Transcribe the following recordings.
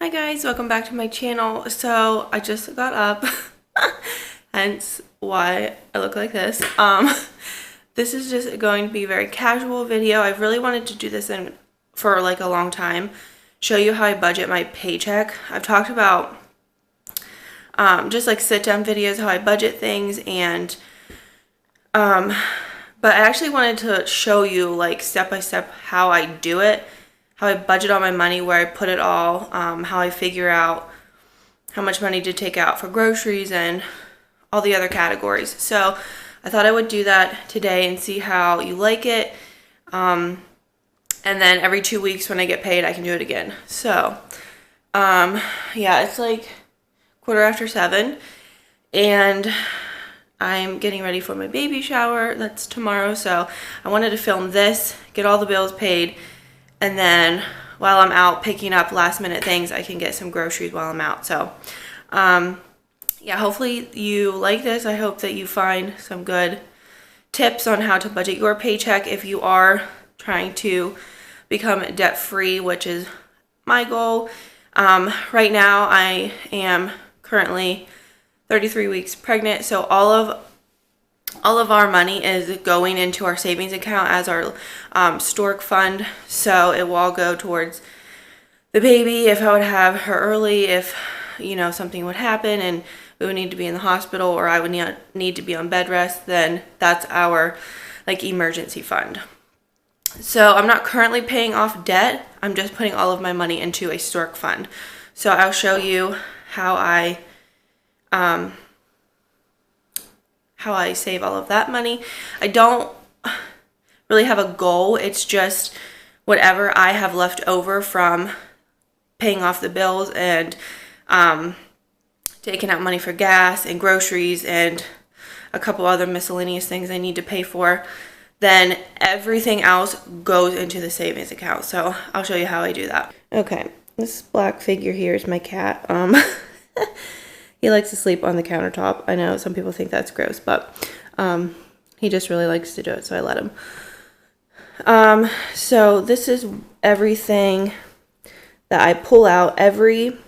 Hi guys, welcome back to my channel. So I just got up, hence why I look like this. This is just going to be a very casual video. I've really wanted to do this for like a long time, show you how I budget my paycheck. I've talked about just like sit down videos, how I budget things, and but I actually wanted to show you like step by step how I do it, how I budget all my money, where I put it all, how I figure out how much money to take out for groceries and all the other categories. So I thought I would do that today and see how you like it. And then every 2 weeks when I get paid, I can do it again. So, yeah, it's like 7:15 and I'm getting ready for my baby shower. That's tomorrow. So I wanted to film this, get all the bills paid, and then while I'm out picking up last minute things, I can get some groceries while I'm out. So, yeah, hopefully you like this. I hope that you find some good tips on how to budget your paycheck if you are trying to become debt free, which is my goal. Right now I am currently 33 weeks pregnant, so all of our money is going into our savings account as our stork fund. So it will all go towards the baby if I would have her early, if something would happen and we would need to be in the hospital or I would need to be on bed rest, then that's our like emergency fund. So I'm not currently paying off debt. I'm just putting all of my money into a stork fund. So I'll show you how I save all of that money. I don't really have a goal. It's just whatever I have left over from paying off the bills and taking out money for gas and groceries and a couple other miscellaneous things I need to pay for, then everything else goes into the savings account. So I'll show you how I do that. Okay, this black figure here is my cat. He likes to sleep on the countertop. I know some people think that's gross, but he just really likes to do it, so I let him. So this is everything that I pull out every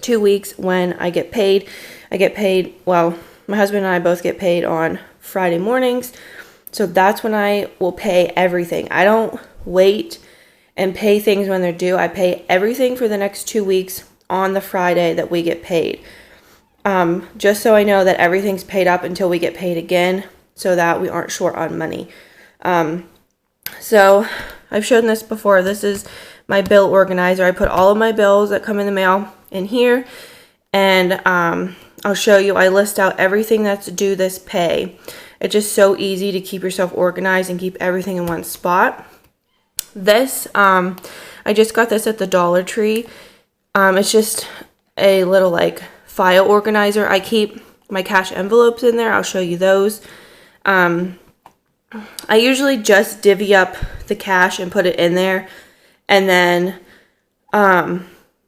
2 weeks when I get paid. I get paid, well, my husband and I both get paid on Friday mornings, so that's when I will pay everything. I don't wait and pay things when they're due. I pay everything for the next 2 weeks on the Friday that we get paid. Just so I know that everything's paid up until we get paid again, so that we aren't short on money. So I've shown this before. This is my bill organizer. I put all of my bills that come in the mail in here, and I'll show you. I list out everything that's due this pay. It's just so easy to keep yourself organized and keep everything in one spot. This, I just got this at the Dollar Tree. It's just a little like file organizer. I keep my cash envelopes in there. I'll show you those. I usually just divvy up the cash and put it in there, and then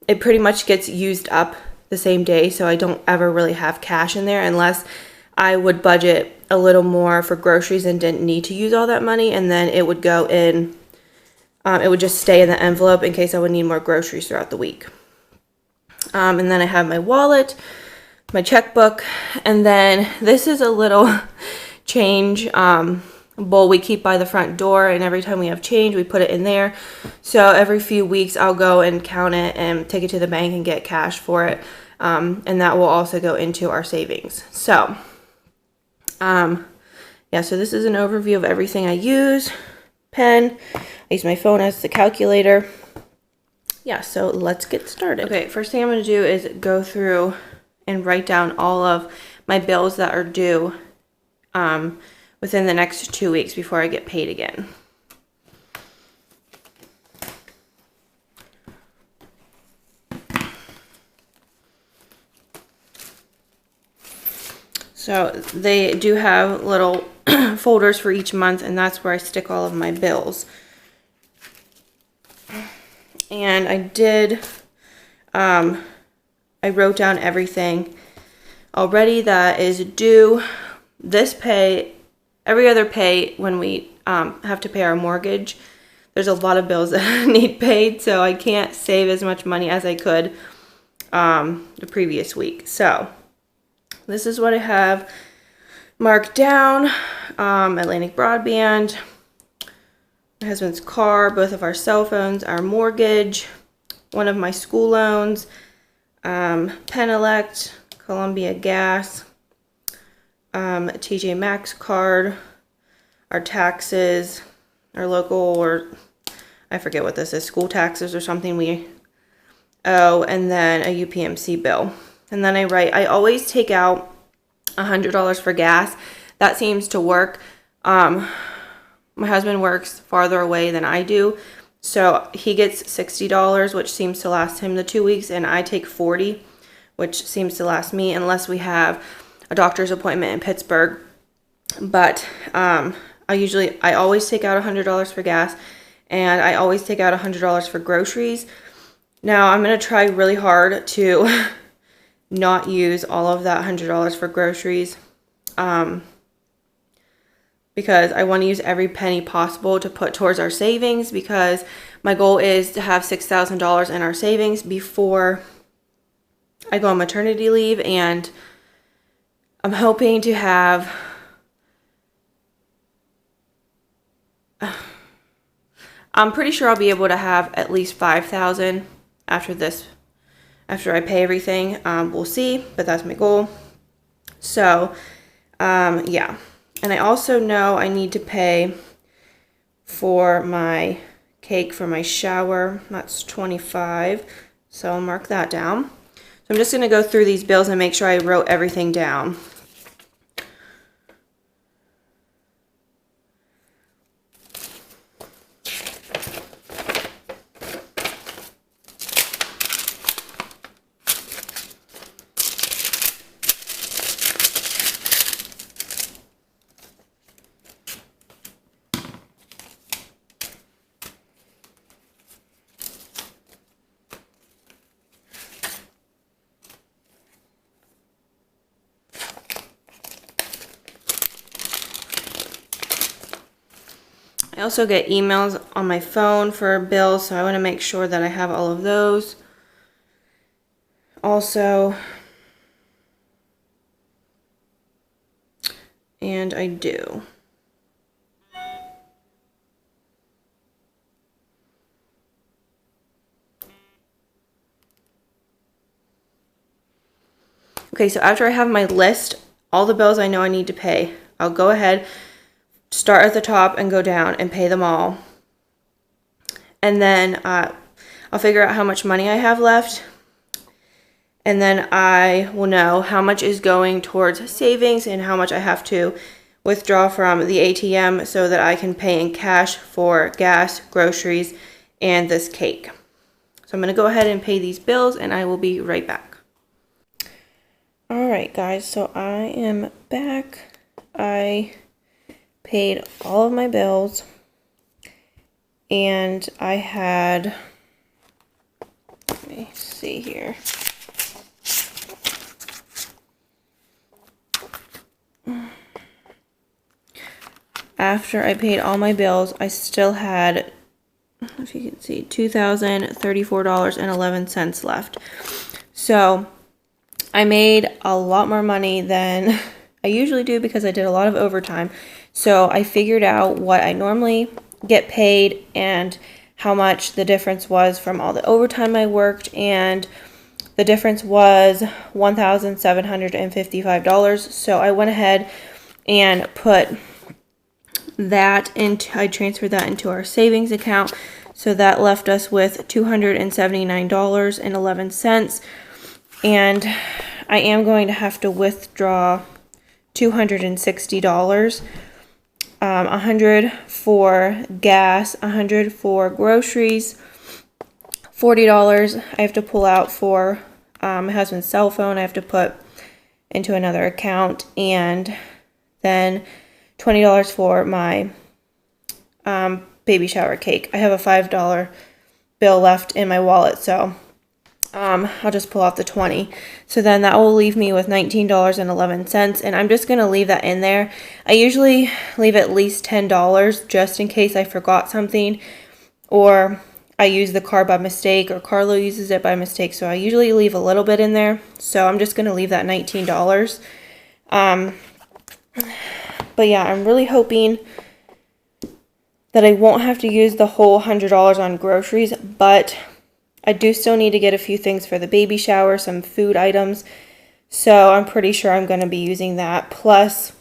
it pretty much gets used up the same day, so I don't ever really have cash in there unless I would budget a little more for groceries and didn't need to use all that money, and then it would go in, it would just stay in the envelope in case I would need more groceries throughout the week. And then I have my wallet, my checkbook, and then this is a little change bowl we keep by the front door, and every time we have change, we put it in there. So every few weeks, I'll go and count it and take it to the bank and get cash for it, and that will also go into our savings. So, yeah, so this is an overview of everything I use. Pen, I use my phone as the calculator. Yeah, so let's get started. Okay, first thing I'm going to do is go through and write down all of my bills that are due within the next 2 weeks before I get paid again. So they do have little folders for each month, and that's where I stick all of my bills. And I did, I wrote down everything already that is due. This pay, every other pay when we have to pay our mortgage, there's a lot of bills that need paid, so I can't save as much money as I could the previous week. So this is what I have marked down. Atlantic Broadband, my husband's car, both of our cell phones, our mortgage, one of my school loans, Penelect, Columbia Gas, TJ Maxx card, our taxes, our local, or I forget what this is, school taxes or something we owe, and then a UPMC bill. And then I always take out $100 for gas. That seems to work. My husband works farther away than I do, so he gets $60, which seems to last him the 2 weeks, and I take $40, which seems to last me, unless we have a doctor's appointment in Pittsburgh. But I always take out $100 for gas, and I always take out $100 for groceries. Now I'm going to try really hard to not use all of that $100 for groceries, because I want to use every penny possible to put towards our savings, because my goal is to have $6,000 in our savings before I go on maternity leave, and I'm hoping to have I'm pretty sure I'll be able to have at least $5,000 after I pay everything. We'll see, but that's my goal. So yeah. And I also know I need to pay for my cake for my shower. That's $25. So I'll mark that down. So I'm just going to go through these bills and make sure I wrote everything down. I also get emails on my phone for bills, so I want to make sure that I have all of those. Also, and I do. Okay, so after I have my list, all the bills I know I need to pay, I'll go ahead, start at the top and go down and pay them all. And then I'll figure out how much money I have left. And then I will know how much is going towards savings and how much I have to withdraw from the ATM so that I can pay in cash for gas, groceries, and this cake. So I'm going to go ahead and pay these bills, and I will be right back. Alright guys, so I am back. I paid all of my bills, and I had, let me see here. After I paid all my bills, I still had, if you can see, $2,034.11 left. So I made a lot more money than I usually do because I did a lot of overtime. So I figured out what I normally get paid and how much the difference was from all the overtime I worked, and the difference was $1,755. So I went ahead and put that into, I transferred that into our savings account. So that left us with $279.11. And I am going to have to withdraw $260. $100 for gas, $100 for groceries, $40 I have to pull out for my husband's cell phone. I have to put into another account, and then $20 for my baby shower cake. I have a $5 bill left in my wallet, so I'll just pull out the 20. So then that will leave me with $19.11, and I'm just going to leave that in there. I usually leave at least $10 just in case I forgot something, or I use the card by mistake, or Carlo uses it by mistake. So I usually leave a little bit in there. So I'm just going to leave that $19. But yeah, I'm really hoping that I won't have to use the whole $100 on groceries, but I do still need to get a few things for the baby shower, some food items. So I'm pretty sure I'm going to be using that. Plus,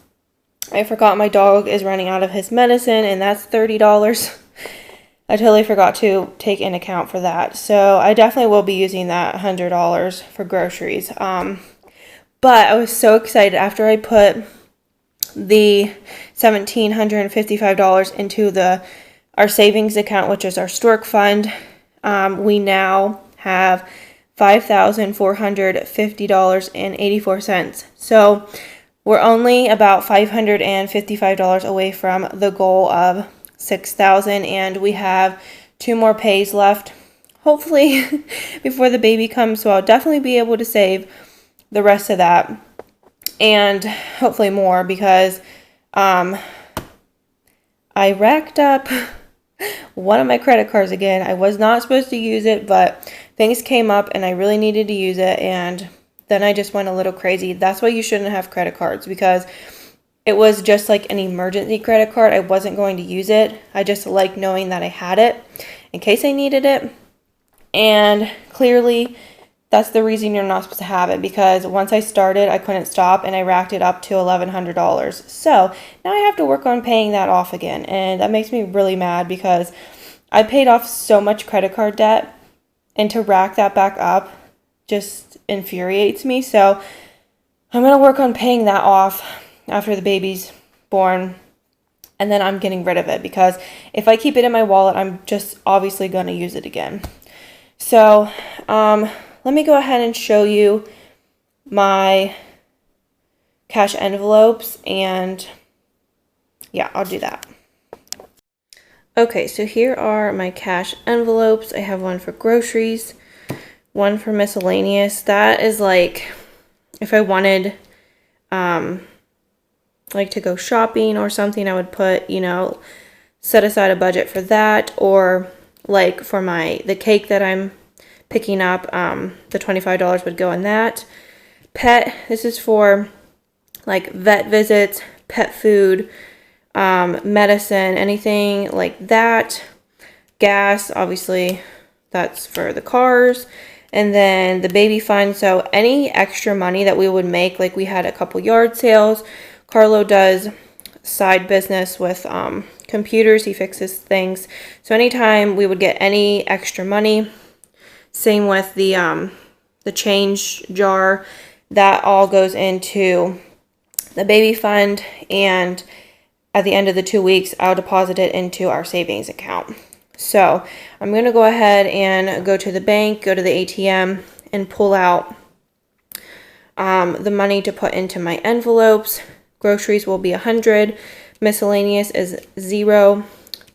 I forgot my dog is running out of his medicine, and that's $30. I totally forgot to take in account for that. So I definitely will be using that $100 for groceries. But I was so excited after I put the $1,755 into our savings account, which is our stork fund. We now have $5,450.84. So we're only about $555 away from the goal of $6,000, and we have 2 more pays left, hopefully, before the baby comes. So I'll definitely be able to save the rest of that, and hopefully more, because I racked up one of my credit cards again. I was not supposed to use it, but things came up and I really needed to use it, and then I just went a little crazy. That's why you shouldn't have credit cards, because it was just like an emergency credit card. I wasn't going to use it. I just like knowing that I had it in case I needed it, and clearly that's the reason you're not supposed to have it, because once I started, I couldn't stop, and I racked it up to $1,100. So now I have to work on paying that off again, and that makes me really mad, because I paid off so much credit card debt, and to rack that back up just infuriates me. So I'm going to work on paying that off after the baby's born, and then I'm getting rid of it, because if I keep it in my wallet, I'm just obviously going to use it again. So, let me go ahead and show you my cash envelopes, and yeah, I'll do that. Okay, so here are my cash envelopes. I have one for groceries, one for miscellaneous. That is like if I wanted like to go shopping or something, I would put, set aside a budget for that, or like for the cake that I'm picking up, the $25 would go in that. Pet, this is for like vet visits, pet food, medicine, anything like that. Gas, obviously, that's for the cars. And then the baby fund, so any extra money that we would make, like we had a couple yard sales. Carlo does side business with computers. He fixes things. So anytime we would get any extra money, same with the change jar, that all goes into the baby fund, and at the end of the 2 weeks, I'll deposit it into our savings account. So I'm going to go ahead and go to the bank, go to the ATM, and pull out the money to put into my envelopes. Groceries will be $100, miscellaneous is $0,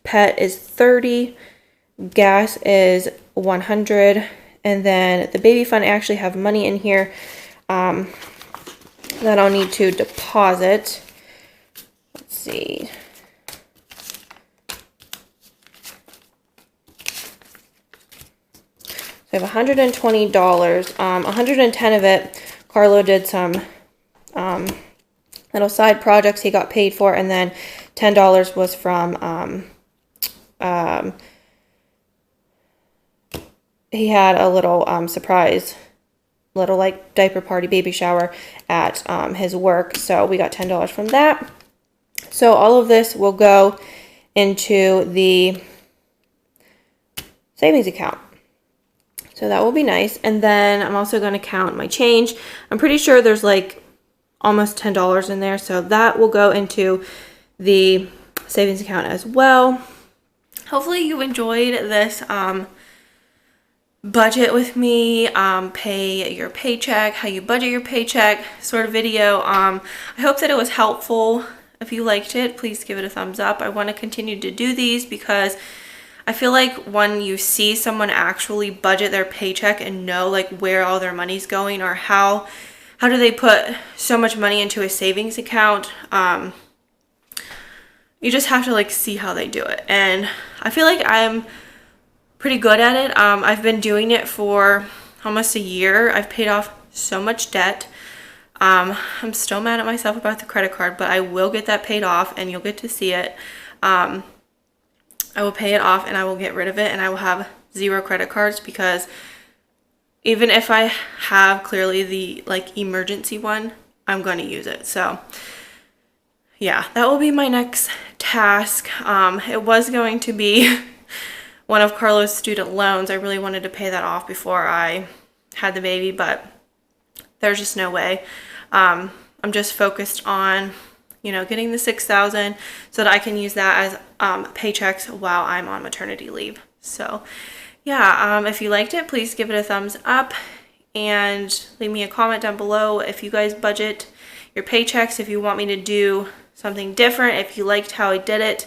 pet is $30, gas is $100, and then the baby fund, I actually have money in here that I'll need to deposit. Let's see. So I have $120, $110 of it, Carlo did some little side projects he got paid for, and then $10 was from he had a little surprise, little like diaper party, baby shower at his work, so we got $10 from that. So all of this will go into the savings account. So that will be nice. And then I'm also going to count my change. I'm pretty sure there's like almost $10 in there, so that will go into the savings account as well. Hopefully you enjoyed this budget with me, pay your paycheck, how you budget your paycheck sort of video. I hope that it was helpful. If you liked it, please give it a thumbs up. I want to continue to do these because I feel like when you see someone actually budget their paycheck and know like where all their money's going, or how do they put so much money into a savings account, you just have to like see how they do it. And I feel like I'm pretty good at it. I've been doing it for almost a year. I've paid off so much debt. I'm still mad at myself about the credit card, but I will get that paid off and you'll get to see it. I will pay it off and I will get rid of it, and I will have 0 credit cards, because even if I have clearly the like emergency one, I'm going to use it. So yeah, that will be my next task. It was going to be one of Carlos' student loans. I really wanted to pay that off before I had the baby, but there's just no way. I'm just focused on, getting the $6,000 so that I can use that as paychecks while I'm on maternity leave. So yeah, if you liked it, please give it a thumbs up and leave me a comment down below if you guys budget your paychecks, if you want me to do something different, if you liked how I did it.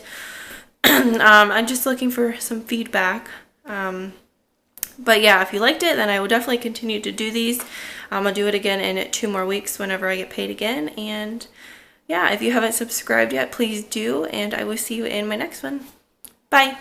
I'm just looking for some feedback. But yeah, if you liked it, then I will definitely continue to do these. I'll do it again in 2 more weeks whenever I get paid again. And yeah, if you haven't subscribed yet, please do. And I will see you in my next one. Bye.